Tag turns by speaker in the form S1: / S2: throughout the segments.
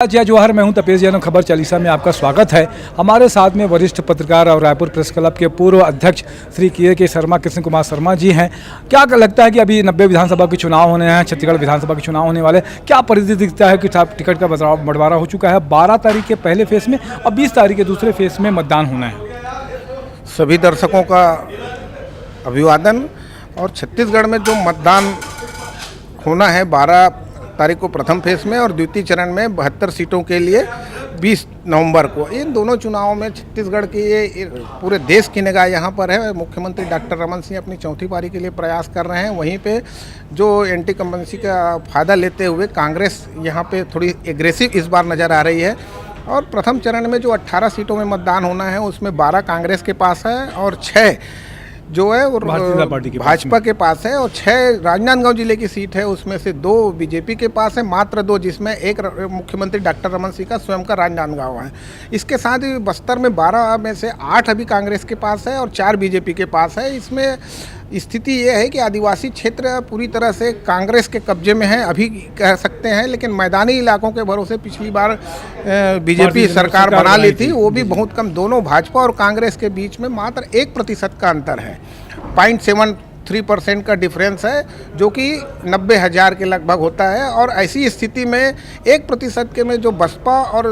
S1: जय जवाहर। मैं हूं तपेश जैन। खबर चालीसा में आपका स्वागत है। हमारे साथ में वरिष्ठ पत्रकार और रायपुर प्रेस क्लब के पूर्व अध्यक्ष श्री के शर्मा, कृष्ण कुमार शर्मा जी हैं। क्या लगता है कि अभी 90 विधानसभा के चुनाव होने हैं, छत्तीसगढ़ विधानसभा के चुनाव होने वाले, क्या परिस्थिति दिखता है कि टिकट का बंटवारा हो चुका है? 12 तारीख के पहले फेज में और 20 तारीख के दूसरे फेज में मतदान होना है।
S2: सभी दर्शकों का अभिवादन। और छत्तीसगढ़ में जो मतदान होना है 12 तारीख को प्रथम फेज में और द्वितीय चरण में 72 सीटों के लिए 20 नवंबर को, इन दोनों चुनावों में छत्तीसगढ़ की ये पूरे देश की निगाह यहाँ पर है। मुख्यमंत्री डॉक्टर रमन सिंह अपनी चौथी पारी के लिए प्रयास कर रहे हैं। वहीं पे जो एंटी कंबेंसी का फायदा लेते हुए कांग्रेस यहाँ पे थोड़ी एग्रेसिव इस बार नज़र आ रही है। और प्रथम चरण में जो 18 सीटों में मतदान होना है उसमें 12 कांग्रेस के पास है और 6 जो है वो भाजपा के पास है और 6 राजनांदगांव जिले की सीट है, उसमें से 2 बीजेपी के पास है, मात्र 2, जिसमें एक मुख्यमंत्री डॉक्टर रमन सिंह का स्वयं का राजनांदगांव है। इसके साथ ही बस्तर में 12 में से 8 अभी कांग्रेस के पास है और 4 बीजेपी के पास है। इसमें स्थिति ये है कि आदिवासी क्षेत्र पूरी तरह से कांग्रेस के कब्जे में है अभी कह सकते हैं, लेकिन मैदानी इलाकों के भरोसे पिछली बार बीजेपी सरकार बना ली थी, वो भी बहुत कम। दोनों भाजपा और कांग्रेस के बीच में मात्र 1% का अंतर है, 0.73% का डिफरेंस है, जो कि 90,000 के लगभग होता है। और ऐसी स्थिति में 1% के में जो बसपा और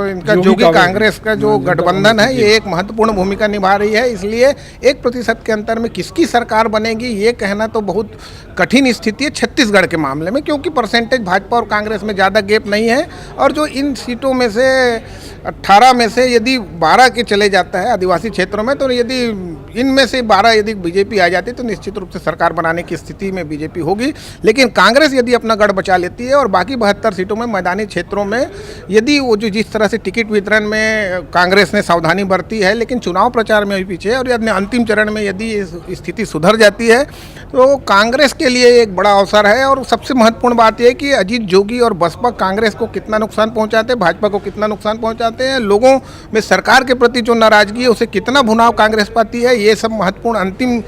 S2: इनका जोगी कांग्रेस का जो गठबंधन है ये एक महत्वपूर्ण भूमिका निभा रही है। इसलिए 1% के अंतर में किसकी सरकार बनेगी ये कहना तो बहुत कठिन स्थिति है छत्तीसगढ़ के मामले में, क्योंकि परसेंटेज भाजपा और कांग्रेस में ज़्यादा गैप नहीं है। और जो इन सीटों में से 18 में से यदि 12 के चले जाता है आदिवासी क्षेत्रों में, तो यदि इनमें से 12 यदि बीजेपी आ जाती है तो निश्चित रूप से सरकार बनाने की स्थिति में बीजेपी होगी। लेकिन कांग्रेस यदि अपना गढ़ बचा लेती है और बाकी 72 सीटों में मैदानी क्षेत्रों में यदि वो जो जिस तरह से टिकट वितरण में कांग्रेस ने सावधानी बरती है, लेकिन चुनाव प्रचार में भी पीछे है, और यदि अंतिम चरण में यदि स्थिति सुधर जाती है तो कांग्रेस के लिए एक बड़ा अवसर है। और सबसे महत्वपूर्ण बात यह है कि अजीत जोगी और बसपा कांग्रेस को कितना नुकसान पहुंचाते हैं, भाजपा को कितना नुकसान पहुंचाते हैं, लोगों में सरकार के प्रति जो नाराजगी है उसे कितना भुनाव कांग्रेस पाती है, ये सब महत्वपूर्ण अंतिम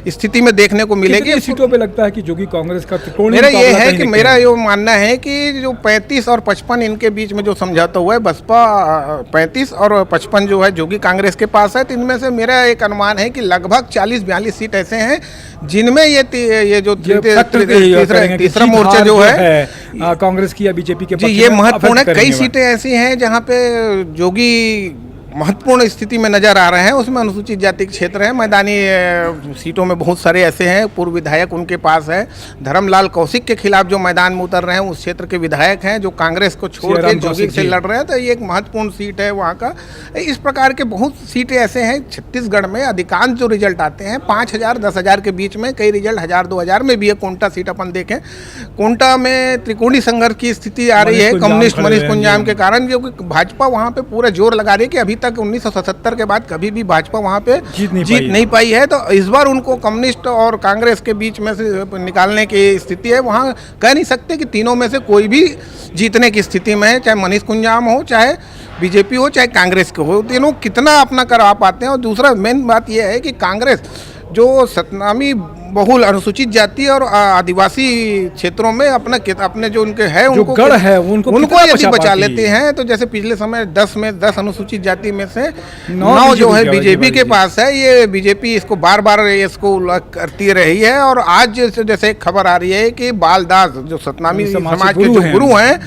S2: स्थिति में देखने को मिलेगी।
S1: सीटों पे लगता है कि जोगी कांग्रेस का
S2: मेरा ये है कि मेरा ये मानना है कि जो 35 और 55 इनके बीच में जो समझौता हुआ है, बसपा 35 और 55 जो है जोगी कांग्रेस के पास है, तो इनमें से मेरा एक अनुमान है कि लगभग 40-42 सीट ऐसे हैं जिनमें ये जो तीसरा मोर्चा जो है
S1: कांग्रेस की या बीजेपी के,
S2: ये महत्वपूर्ण है। कई सीटें ऐसी हैं जहां पे जोगी महत्वपूर्ण स्थिति में नजर आ रहे हैं, उसमें अनुसूचित जाति के क्षेत्र है। मैदानी सीटों में बहुत सारे ऐसे हैं, पूर्व विधायक उनके पास है। धर्मलाल कौशिक के खिलाफ जो मैदान में उतर रहे हैं उस क्षेत्र के विधायक हैं जो कांग्रेस को छोड़ के जोगी से लड़ रहे हैं, तो ये एक महत्वपूर्ण सीट है वहाँ का। इस प्रकार के बहुत सीटें ऐसे हैं छत्तीसगढ़ में। अधिकांश जो रिजल्ट आते हैं 5,000 10,000 के बीच में, कई रिजल्ट 1,000-2,000 में भी है। कोंटा सीट अपन देखें, कोंटा में त्रिकोणीय संघर्ष की स्थिति आ रही है कम्युनिस्ट मनीष कुंजाम के कारण, जो कि भाजपा वहाँ पे पूरा जोर लगा रही है कि अभी तक 1977 के बाद कभी भी भाजपा वहां पे जीत नहीं पाई है। तो इस बार उनको कम्युनिस्ट और कांग्रेस के बीच में से निकालने की स्थिति है। वहां कह नहीं सकते कि तीनों में से कोई भी जीतने की स्थिति में है, चाहे मनीष कुंजाम हो, चाहे बीजेपी हो, चाहे कांग्रेस के हो, तीनों कितना अपना करवा पाते हैं। और दूसरा मेन बात यह है कि कांग्रेस जो सतनामी बहुल अनुसूचित जाति और आदिवासी क्षेत्रों में अपने जो उनके है उनको
S1: गढ़ है उनको
S2: यदि बचा लेते हैं, तो जैसे पिछले समय 10 में 10 अनुसूचित जाति में से 9 जो है बीजेपी के पास है। ये बीजेपी इसको बार बार इसको करती रही है। और आज जैसे एक खबर आ रही है कि बालदास जो सतनामी समाज के जो गुरु हैं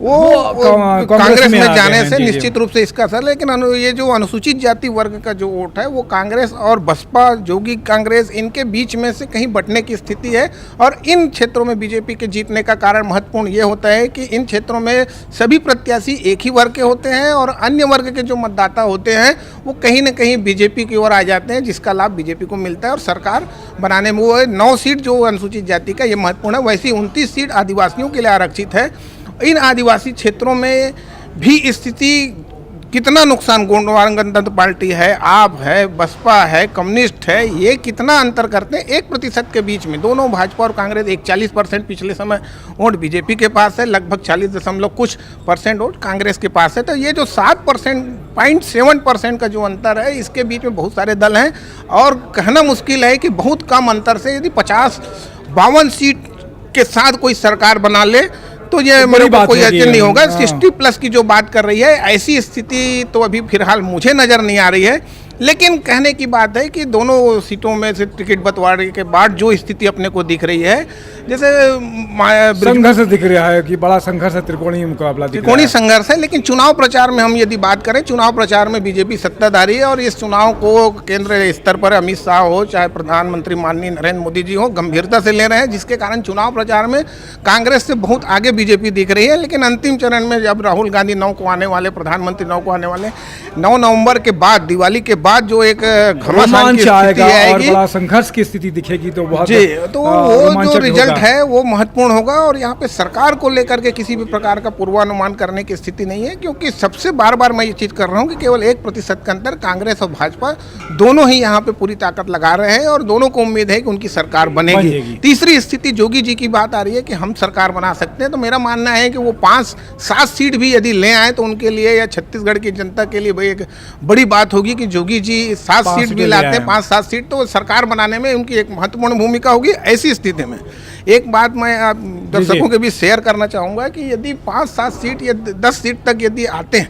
S2: वो कांग्रेस में जाने से निश्चित रूप से इसका असर। लेकिन ये जो अनुसूचित जाति वर्ग का जो वोट है वो कांग्रेस और बसपा जोगी कांग्रेस इनके बीच में से कहीं बंटने की स्थिति है। और इन क्षेत्रों में बीजेपी के जीतने का कारण महत्वपूर्ण ये होता है कि इन क्षेत्रों में सभी प्रत्याशी एक ही वर्ग के होते हैं और अन्य वर्ग के जो मतदाता होते हैं वो कहीं ना कहीं बीजेपी की ओर आ जाते हैं, जिसका लाभ बीजेपी को मिलता है। और सरकार बनाने में वो 9 सीट जो अनुसूचित जाति का ये महत्वपूर्ण है। वैसी 29 सीट आदिवासियों के लिए आरक्षित है। इन आदिवासी क्षेत्रों में भी स्थिति कितना नुकसान गणतंत्र पार्टी है, आप है, बसपा है, कम्युनिस्ट है, ये कितना अंतर करते हैं 1% के बीच में। दोनों भाजपा और कांग्रेस 40% पिछले समय वोट बीजेपी के पास है, लगभग 40 दशमलव कुछ % वोट कांग्रेस के पास है। तो ये जो 0.7% का जो अंतर है, इसके बीच में बहुत सारे दल हैं और कहना मुश्किल है कि बहुत कम अंतर से यदि 52 सीट के साथ कोई सरकार बना ले तो ये मेरे को
S1: बात
S2: कोई
S1: होगी।
S2: यकीन नहीं होगा।
S1: हाँ।
S2: 60+ की जो बात कर रही है, ऐसी स्थिति तो अभी फिलहाल मुझे नज़र नहीं आ रही है। लेकिन कहने की बात है कि दोनों सीटों में से टिकट बंटवारे के बाद जो स्थिति अपने को दिख रही है, जैसे
S1: संघर्ष दिख रहा है कि बड़ा संघर्ष है, त्रिकोणीय मुकाबला दिख रहा
S2: त्रिकोणीय
S1: है।
S2: संघर्ष है। लेकिन चुनाव प्रचार में हम यदि बात करें, चुनाव प्रचार में बीजेपी सत्ताधारी है और इस चुनाव को केंद्र स्तर पर अमित शाह हो, चाहे प्रधानमंत्री माननीय नरेंद्र मोदी जी हो, गंभीरता से ले रहे हैं, जिसके कारण चुनाव प्रचार में कांग्रेस से बहुत आगे बीजेपी दिख रही है। लेकिन अंतिम चरण में जब राहुल गांधी 9 को आने वाले, प्रधानमंत्री 9 को आने वाले, 9 नवंबर के बाद, दिवाली के बाद जो एक घमासान की स्थिति
S1: आएगा और
S2: आएगी,
S1: बड़ा संघर्ष की स्थिति दिखेगी तो बहुत
S2: जी, तो वो जो
S1: रोमांचक
S2: रिजल्ट
S1: होगा।
S2: है वो महत्वपूर्ण होगा। और यहाँ पे सरकार को लेकर के किसी भी प्रकार का पूर्वानुमान करने की स्थिति नहीं है, क्योंकि सबसे बार बार मैं ये चीज़ कर रहा हूँ कि केवल 1% के अंतर कांग्रेस और भाजपा दोनों ही यहाँ पे पूरी ताकत लगा रहे हैं और दोनों को उम्मीद है कि उनकी सरकार बनेगी। तीसरी स्थिति जोगी जी की बात आ रही है कि हम सरकार बना सकते हैं, तो मेरा मानना है कि वो 5-7 सीट भी यदि ले आए तो उनके लिए या छत्तीसगढ़ की जनता के लिए भाई एक बड़ी बात होगी कि जोगी जी 7 सीट भी लाते हैं, 5-7 सीट, तो सरकार बनाने में उनकी एक महत्वपूर्ण भूमिका होगी। ऐसी स्थिति में एक बात मैं आप दर्शकों के बीच शेयर करना चाहूँगा कि यदि 5-7 सीट या 10 सीट तक यदि आते हैं,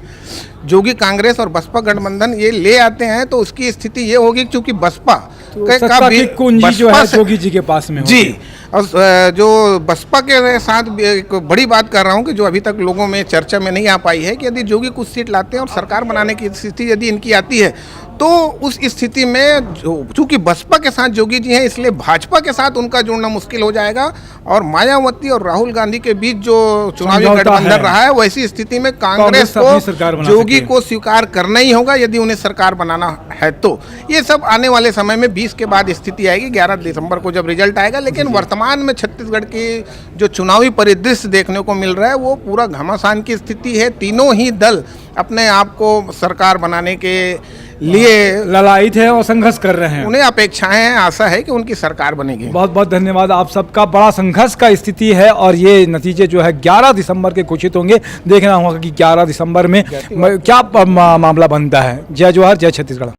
S2: जोगी कांग्रेस और बसपा गठबंधन ये ले आते हैं, तो उसकी स्थिति ये होगी क्योंकि बसपा
S1: सत्ता की कुंजी जो है जोगी जी के पास में होगी।
S2: जी, और जो बसपा के साथ एक बड़ी बात कर रहा हूँ कि जो अभी तक लोगों में चर्चा में नहीं आ पाई है कि यदि जोगी कुछ सीट लाते हैं और सरकार बनाने की स्थिति यदि इनकी आती है, तो उस स्थिति में चूंकि बसपा के साथ जोगी जी हैं, इसलिए भाजपा के साथ उनका जुड़ना मुश्किल हो जाएगा। और मायावती और राहुल गांधी के बीच जो चुनावी गठबंधन रहा है, वैसी स्थिति में कांग्रेस को जोगी को स्वीकार करना ही होगा यदि उन्हें सरकार बनाना है। तो ये सब आने वाले समय में 20 के बाद स्थिति आएगी, 11 दिसंबर को जब रिजल्ट आएगा। लेकिन वर्तमान में छत्तीसगढ़ की जो चुनावी परिदृश्य देखने को मिल रहा है, वो पूरा घमासान की स्थिति है। तीनों ही दल अपने आप को सरकार बनाने के लिए
S1: ललायित है और संघर्ष कर रहे हैं।
S2: उन्हें अपेक्षाएं हैं, आशा है कि उनकी सरकार बनेगी।
S1: बहुत बहुत धन्यवाद आप सबका। बड़ा संघर्ष का स्थिति है और ये नतीजे जो है 11 दिसंबर के घोषित होंगे। देखना होगा कि 11 दिसंबर में क्या मामला बनता है। जय जोहार, जय छत्तीसगढ़।